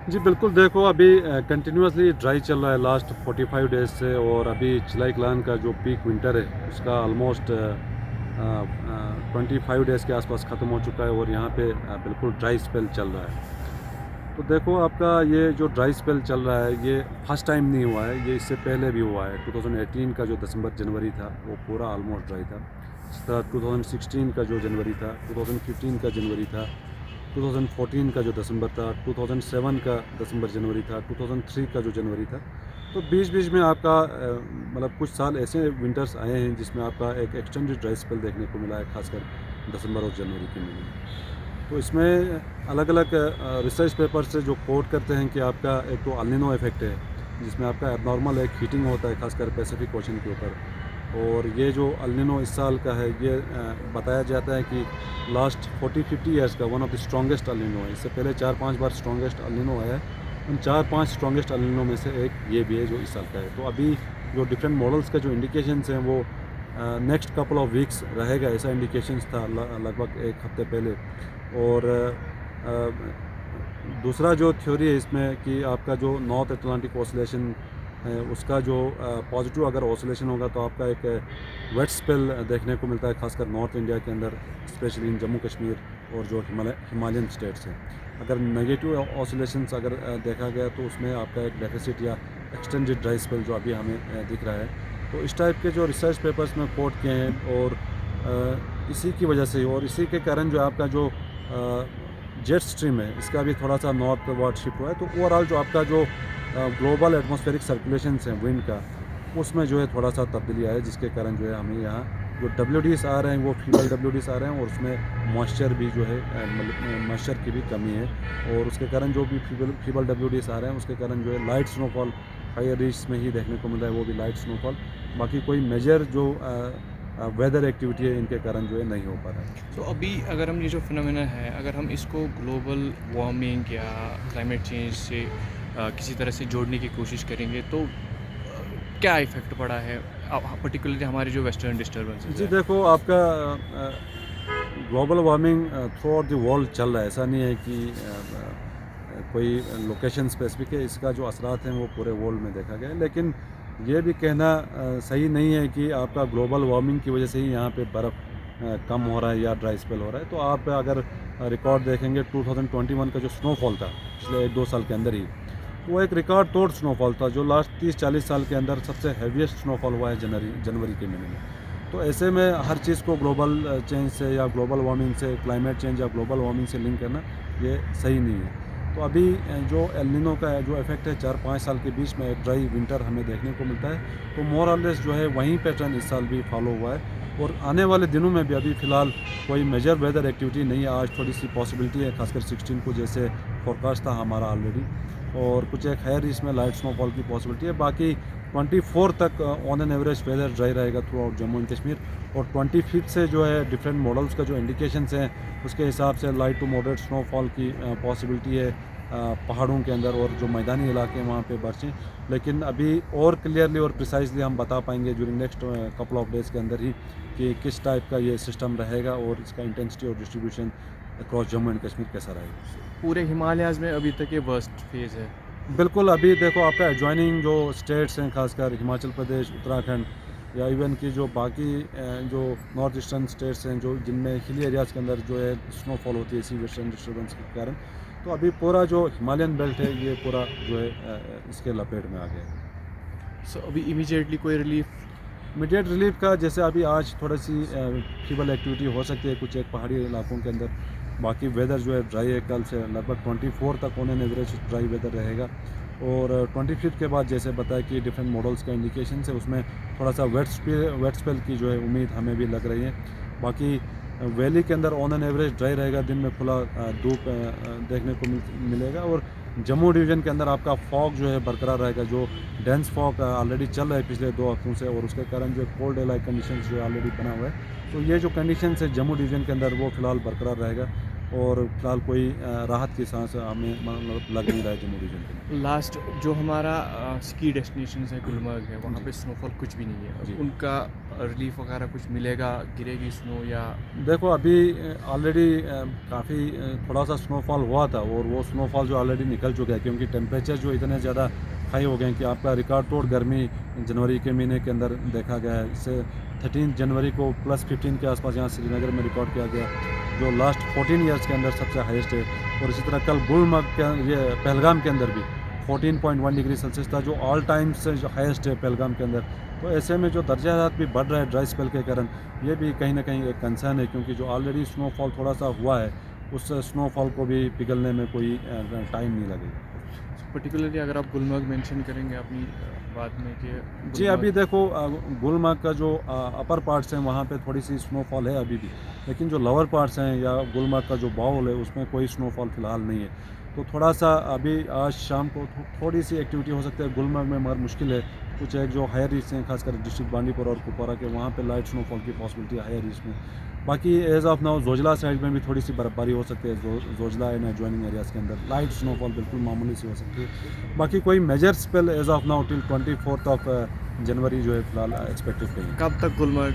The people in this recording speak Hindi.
जी बिल्कुल, देखो अभी कंटिन्यूअसली ड्राई चल रहा है लास्ट 45 डेज़ से, और अभी जुलाई क्लान का जो पीक विंटर है उसका ऑलमोस्ट 25 डेज़ के आसपास ख़त्म हो चुका है, और यहाँ पे बिल्कुल ड्राई स्पेल चल रहा है। तो देखो आपका ये जो ड्राई स्पेल चल रहा है ये फर्स्ट टाइम नहीं हुआ है, ये इससे पहले भी हुआ है। 2018 का जो दिसंबर जनवरी था वो पूरा ऑलमोस्ट ड्राई था। इस तरह 2016 का जो जनवरी था, 2015 का जनवरी था, 2014 का जो दिसंबर था, 2007 का दिसंबर जनवरी था, 2003 का जो जनवरी था। तो बीच-बीच में आपका मतलब कुछ साल ऐसे विंटर्स आए हैं जिसमें आपका एक एक्सटेंडेड ड्राई स्पेल देखने को मिला है, खासकर दिसंबर और जनवरी के महीने। तो इसमें अलग-अलग रिसर्च पेपर से जो कोट करते हैं कि आपका एक तो एल निनो इफ़ेक्ट है, जिसमें आपका एबनॉर्मल एक हीटिंग होता है खासकर पैसिफिक ओशन के ऊपर। और ये जो एल निनो इस साल का है ये बताया जाता है कि लास्ट 40-50 ईयर्स का one of the strongest El Nino है। इससे पहले 4-5 बार स्ट्रॉन्गेस्ट एल निनो आया है, उन 4-5 स्ट्रॉन्गेस्ट एल निनो में से एक ये भी है जो इस साल का है। तो अभी जो डिफरेंट मॉडल्स का जो इंडिकेशंस हैं वो नेक्स्ट कपल ऑफ वीक्स रहेगा, ऐसा इंडिकेशंस था लगभग 1 हफ्ते पहले। और दूसरा जो थ्योरी है इसमें कि आपका जो नॉर्थ अटलांटिक ऑसिलेशन है उसका जो पॉजिटिव अगर ऑसिलेशन होगा तो आपका एक वेट स्पेल देखने को मिलता है, खासकर नॉर्थ इंडिया के अंदर, स्पेशली इन जम्मू कश्मीर और जो हिमालयन स्टेट्स हैं। अगर नेगेटिव ऑसिलेशंस अगर देखा गया तो उसमें आपका एक डेफिसिट या एक्सटेंडेड ड्राई स्पेल जो अभी हमें दिख रहा है। तो इस टाइप के जो रिसर्च पेपर्स में कोट किए हैं, और इसी की वजह से और इसी के कारण जो आपका जो जेट स्ट्रीम है इसका भी थोड़ा सा नॉर्थ वर्ड शिफ्ट हुआ है। तो ओवरऑल जो आपका जो ग्लोबल एटमॉस्फेरिक सर्कुलेशंस हैं विंड का, उसमें जो है थोड़ा सा तब्दीली आया है, जिसके कारण जो है हमें यहाँ जो डब्ल्यूडीज आ रहे हैं वो फीबल डब्ल्यूडीज आ रहे हैं, और उसमें मॉइस्चर भी जो है मतलब मॉइस्चर की भी कमी है, और उसके कारण जो भी फीबल डब्ल्यूडीज आ रहे हैं उसके कारण जो है लाइट स्नोफॉल हायर रीच में ही देखने को मिल रहा है, वो भी लाइट स्नोफॉल। बाकी कोई मेजर जो वेदर एक्टिविटी है इनके कारण जो है नहीं हो पा रहा है। तो अभी अगर हम ये जो फिनोमेना है, अगर हम इसको ग्लोबल वार्मिंग या क्लाइमेट चेंज से किसी तरह से जोड़ने की कोशिश करेंगे तो क्या इफ़ेक्ट पड़ा है पर्टिकुलरली हमारे जो वेस्टर्न डिस्टर्बेंसेस जी है? देखो आपका global warming through out the world चल रहा है, ऐसा नहीं है कि कोई लोकेशन स्पेसिफिक है। इसका जो असरात हैं वो पूरे वर्ल्ड में देखा गया है, लेकिन ये भी कहना सही नहीं है कि आपका ग्लोबल वार्मिंग की वजह से ही यहाँ पे बर्फ़ कम हो रहा है या ड्राई स्पेल हो रहा है। तो आप अगर रिकॉर्ड देखेंगे 2021 का जो स्नोफॉल था पिछले 1-2 साल के अंदर ही, वो एक रिकॉर्ड तोड़ स्नोफॉल था जो लास्ट 30-40 साल के अंदर सबसे हैवीएस्ट स्नोफॉल हुआ है जनवरी के महीने में। तो ऐसे में हर चीज़ को ग्लोबल चेंज से या ग्लोबल वार्मिंग से, क्लाइमेट चेंज या ग्लोबल वार्मिंग से लिंक करना ये सही नहीं है। तो अभी जो एल निनो का जो इफ़ेक्ट है 4-5 साल के बीच में एक ड्राई विंटर हमें देखने को मिलता है, तो मोर और लेस जो है वही पैटर्न इस साल भी फॉलो हुआ है। और आने वाले दिनों में भी अभी फ़िलहाल कोई मेजर वेदर एक्टिविटी नहीं है। आज थोड़ी सी पॉसिबिलिटी है, खासकर 16 को जैसे फोरकास्ट था हमारा ऑलरेडी, और कुछ एक है इसमें लाइट स्नोफॉल की पॉसिबिलिटी है। बाकी 24 तक on an average weather dry रहेगा throughout Jammu and Kashmir, और 25 से जो है डिफरेंट मॉडल्स का जो इंडिकेशंस हैं उसके हिसाब से लाइट टू मॉडरेट स्नोफॉल की पॉसिबिलिटी है पहाड़ों के अंदर, और जो मैदानी इलाके हैं वहाँ पे बरसें। लेकिन अभी और क्लियरली और प्रिसाइजली हम बता पाएंगे during next couple of days के अंदर ही कि किस टाइप का ये सिस्टम रहेगा और इसका इंटेंसिटी और distribution across Jammu and Kashmir कैसा रहेगा। पूरे हिमालयाज़ में अभी तक ये वर्स्ट फेज़ है। बिल्कुल, अभी देखो आपका एडजॉइनिंग जो स्टेट्स हैं, खासकर हिमाचल प्रदेश, उत्तराखंड, या इवन कि जो बाकी जो नॉर्थ ईस्टर्न स्टेट्स हैं जो जिनमें हिली एरियाज़ के अंदर जो है स्नोफॉल होती है इसी वेस्टर्न डिस्टर्बेंस के कारण, तो अभी पूरा जो हिमालयन बेल्ट है ये पूरा जो है इसके लपेट में आ गया है। सो अभी इमीडिएटली कोई रिलीफ? इमीडिएट रिलीफ का जैसे अभी आज थोड़ी सी फीबल एक्टिविटी हो सकती है कुछ एक पहाड़ी इलाकों के अंदर, बाकी वेदर जो है ड्राई है। कल से लगभग 24 तक on an average dry weather रहेगा, और 25 के बाद जैसे बताया कि डिफरेंट मॉडल्स का इंडिकेशन है उसमें थोड़ा सा वेट स्पेल की जो है उम्मीद हमें भी लग रही है। बाकी वैली के अंदर ऑन एन एवरेज ड्राई रहेगा, दिन में खुला धूप देखने को मिलेगा, और जम्मू डिवीज़न के अंदर आपका फॉग जो है बरकरार रहेगा, जो डेंस फॉग ऑलरेडी चल रहा है पिछले 2 हफ्तों से, और उसके कारण जो कोल्ड एलाइक कंडीशंस जो ऑलरेडी बना हुआ है, तो ये जो कंडीशंस है जम्मू डिवीज़न के अंदर वो फ़िलहाल बरकरार रहेगा। और फिलहाल कोई राहत की सांस हमें मतलब लग नहीं रहा है जम्मू रीजन के लिए। लास्ट जो हमारा स्की डेस्टिनेशन है गुलमर्ग है, वहाँ जी। पे स्नोफॉल कुछ भी नहीं है, जी। उनका रिलीफ वगैरह कुछ मिलेगा, गिरेगी स्नो या? देखो अभी ऑलरेडी काफ़ी थोड़ा सा स्नोफॉल हुआ था और वो स्नोफॉल जो ऑलरेडी निकल चुका है, क्योंकि टेम्परेचर जो इतने ज़्यादा हाई हो गए हैं कि आपका रिकॉर्ड तोड़ गर्मी जनवरी के महीने के अंदर देखा गया है। इससे 13 जनवरी को +15 के आसपास यहाँ श्रीनगर में रिकॉर्ड किया गया, जो लास्ट 14 ईयर्स के अंदर सबसे हाईएस्ट है। और इसी तरह कल गुलमर्ग के ये पहलगाम के अंदर भी 14.1 डिग्री सेल्सियस था, जो ऑल टाइम से जो हाईएस्ट है पहलगाम के अंदर। तो ऐसे में जो दर्जा हरारत भी बढ़ रहा है ड्राई स्पेल के कारण, ये भी कहीं ना कहीं एक कंसर्न है, क्योंकि जो ऑलरेडी स्नोफॉल थोड़ा सा हुआ है उस स्नोफॉल को भी पिघलने में कोई टाइम नहीं लगेगा। पर्टिकुलरली अगर आप गुलमर्ग मेंशन करेंगे अपनी बात में कि जी अभी गुलमर्ग देखो गुलमर्ग का जो अपर पार्ट्स हैं वहाँ पे थोड़ी सी स्नोफॉल है अभी भी, लेकिन जो लोअर पार्ट्स हैं या गुलमर्ग का जो बाउल है उसमें कोई स्नोफॉल फ़िलहाल नहीं है। तो थोड़ा सा अभी आज शाम को थोड़ी सी एक्टिविटी हो सकती है गुलमर्ग में, मगर मुश्किल है। कुछ एक जो हायर रीच हैं खासकर डिस्ट्रिक्ट बांडीपुर और कुपवारा के, वहाँ पे लाइट स्नोफॉल की पॉसिबिलिटी है हायर रीच में। बाकी as of now Zojila side में भी थोड़ी सी बर्फबारी हो सकती है, जोजिला एंड एडजॉइनिंग एरियाज़ के अंदर लाइट स्नोफॉल बिल्कुल मामूली सी हो सकती है। बाकी कोई major spell as of now till 24 जनवरी जो है फिलहाल एक्सपेक्टेड कहीं। कब तक गुलमर्ग